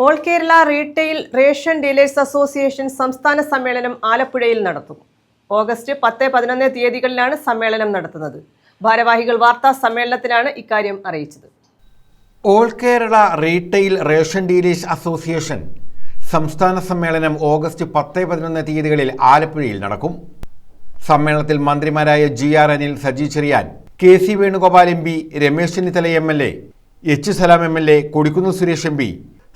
All Kerala retail ration dealers association സംസ്ഥാന സമ്മേളനം ആലപ്പുഴയിൽ നടത്തും. ഓഗസ്റ്റ് 10-11 തീയതികളിലാണ് സമ്മേളനം നടത്തുന്നത്. ഭാരവാഹികൾ വാർത്താ സമ്മേളനത്തിലാണ് ഇക്കാര്യം അറിയിച്ചത്. All Kerala retail ration dealers association സംസ്ഥാന സമ്മേളനം ഓഗസ്റ്റ് 10-11 തീയതികളിൽ ആലപ്പുഴയിൽ നടക്കും. സമ്മേളനത്തിൽ മന്ത്രിമാരായ GR Anil, Saji Cherian, KC Venugopal MP, Ramesh Chennithala MLA, H സലാം MLA, കൊടിക്കുന്ന് സുരേഷ് MP,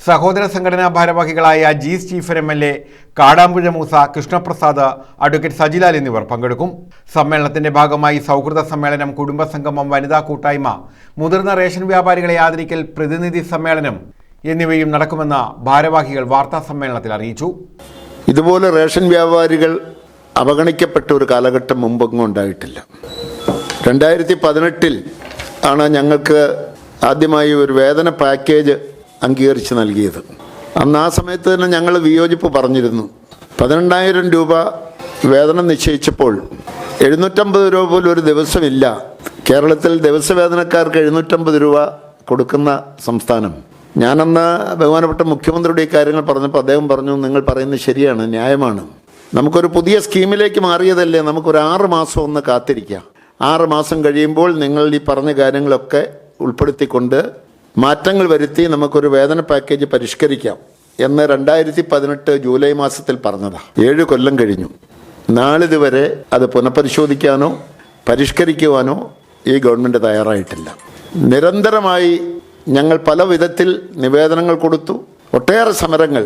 സഹോദര സംഘടനാ ഭാരവാഹികളായ G Stephen MLA, Kadampuzha Moosa, Krishnaprasad, advocate Sajilal എന്നിവർ പങ്കെടുക്കും. സമ്മേളനത്തിന്റെ ഭാഗമായി സൗഹൃദ സമ്മേളനം, കുടുംബസംഗമം, വനിതാ കൂട്ടായ്മ, മുതിർന്ന റേഷൻ വ്യാപാരികളെ ആദരിക്കൽ, പ്രതിനിധി സമ്മേളനം എന്നിവയും നടക്കുമെന്ന് ഭാരവാഹികൾ വാർത്താ സമ്മേളനത്തിൽ അറിയിച്ചു. ഇതുപോലെ റേഷൻ വ്യാപാരികൾ അവഗണിക്കപ്പെട്ട ഒരു കാലഘട്ടം മുമ്പൊന്നും ഉണ്ടായിട്ടില്ല. 2018 ആണ് ഞങ്ങൾക്ക് ആദ്യമായി ഒരു വേതന പാക്കേജ് അംഗീകരിച്ച് നൽകിയത്. അന്ന് ആ സമയത്ത് തന്നെ ഞങ്ങൾ വിയോജിപ്പ് പറഞ്ഞിരുന്നു. 12,000 രൂപ വേതനം നിശ്ചയിച്ചപ്പോൾ 750 രൂപ പോലും ഒരു ദിവസമില്ല. കേരളത്തിൽ ദിവസവേതനക്കാർക്ക് 750 രൂപ കൊടുക്കുന്ന സംസ്ഥാനം. ഞാനന്ന് ബഹുമാനപ്പെട്ട മുഖ്യമന്ത്രിയുടെ ഈ കാര്യങ്ങൾ പറഞ്ഞപ്പോൾ അദ്ദേഹം പറഞ്ഞു, നിങ്ങൾ പറയുന്നത് ശരിയാണ്, ന്യായമാണ്. നമുക്കൊരു പുതിയ സ്കീമിലേക്ക് മാറിയതല്ലേ, നമുക്കൊരു 6 മാസം ഒന്ന് കാത്തിരിക്കാം. 6 മാസം കഴിയുമ്പോൾ നിങ്ങൾ ഈ പറഞ്ഞ കാര്യങ്ങളൊക്കെ ഉൾപ്പെടുത്തിക്കൊണ്ട് മാറ്റങ്ങൾ വരുത്തി നമുക്കൊരു വേതന പാക്കേജ് പരിഷ്കരിക്കാം എന്ന് 2018 ജൂലൈ മാസത്തിൽ പറഞ്ഞതാണ്. 7 കൊല്ലം കഴിഞ്ഞു. നാളിതുവരെ അത് പുനഃപരിശോധിക്കാനോ പരിഷ്കരിക്കുവാനോ ഈ ഗവൺമെൻറ് തയ്യാറായിട്ടില്ല. നിരന്തരമായി ഞങ്ങൾ പല വിധത്തിൽ നിവേദനങ്ങൾ കൊടുത്തു. ഒട്ടേറെ സമരങ്ങൾ,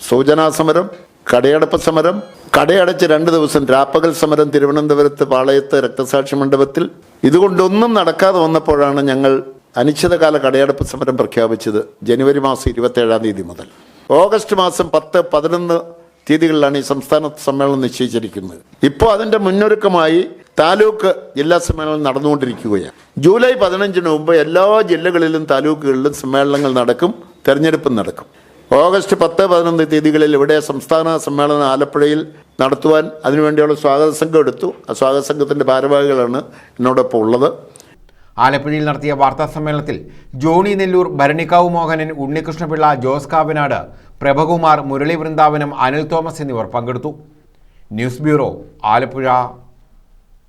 സൂചനാ സമരം, കടയടപ്പ് സമരം, കടയടച്ച് 2 ദിവസം രാപ്പകൽ സമരം തിരുവനന്തപുരത്ത് പാളയത്ത് രക്തസാക്ഷി മണ്ഡപത്തിൽ. ഇതുകൊണ്ടൊന്നും നടക്കാതെ വന്നപ്പോഴാണ് ഞങ്ങൾ അനിശ്ചിതകാല കടയടപ്പ് സമരം പ്രഖ്യാപിച്ചത്. ജനുവരി മാസം 27 തീയതി മുതൽ ഓഗസ്റ്റ് മാസം 10-11 തീയതികളിലാണ് ഈ സംസ്ഥാന സമ്മേളനം നിശ്ചയിച്ചിരിക്കുന്നത്. ഇപ്പോൾ അതിൻ്റെ മുന്നൊരുക്കമായി താലൂക്ക് ജില്ലാ സമ്മേളനം നടന്നുകൊണ്ടിരിക്കുകയാണ്. ജൂലൈ 15 മുമ്പ് എല്ലാ ജില്ലകളിലും താലൂക്കുകളിലും സമ്മേളനങ്ങൾ നടക്കും, തെരഞ്ഞെടുപ്പും നടക്കും. ഓഗസ്റ്റ് 10-11 തീയതികളിൽ ഇവിടെ സംസ്ഥാന സമ്മേളനം ആലപ്പുഴയിൽ നടത്തുവാൻ അതിനുവേണ്ടിയുള്ള സ്വാഗത സംഘം എടുത്തു. ആ സ്വാഗത സംഘത്തിൻ്റെ ഭാരവാഹികളാണ് എന്നോടൊപ്പം ഉള്ളത്. ആലപ്പുഴയിൽ നടത്തിയ വാർത്താ സമ്മേളനത്തിൽ ജോണി നെല്ലൂർ, ഭരണിക്കാവ് മോഹനൻ, ഉണ്ണികൃഷ്ണപിള്ള, ജോസ് കാവനാട്, പ്രഭകുമാർ, മുരളി വൃന്ദാവനം, അനിൽ തോമസ് എന്നിവർ പങ്കെടുത്തു. News bureau, Alappuzha.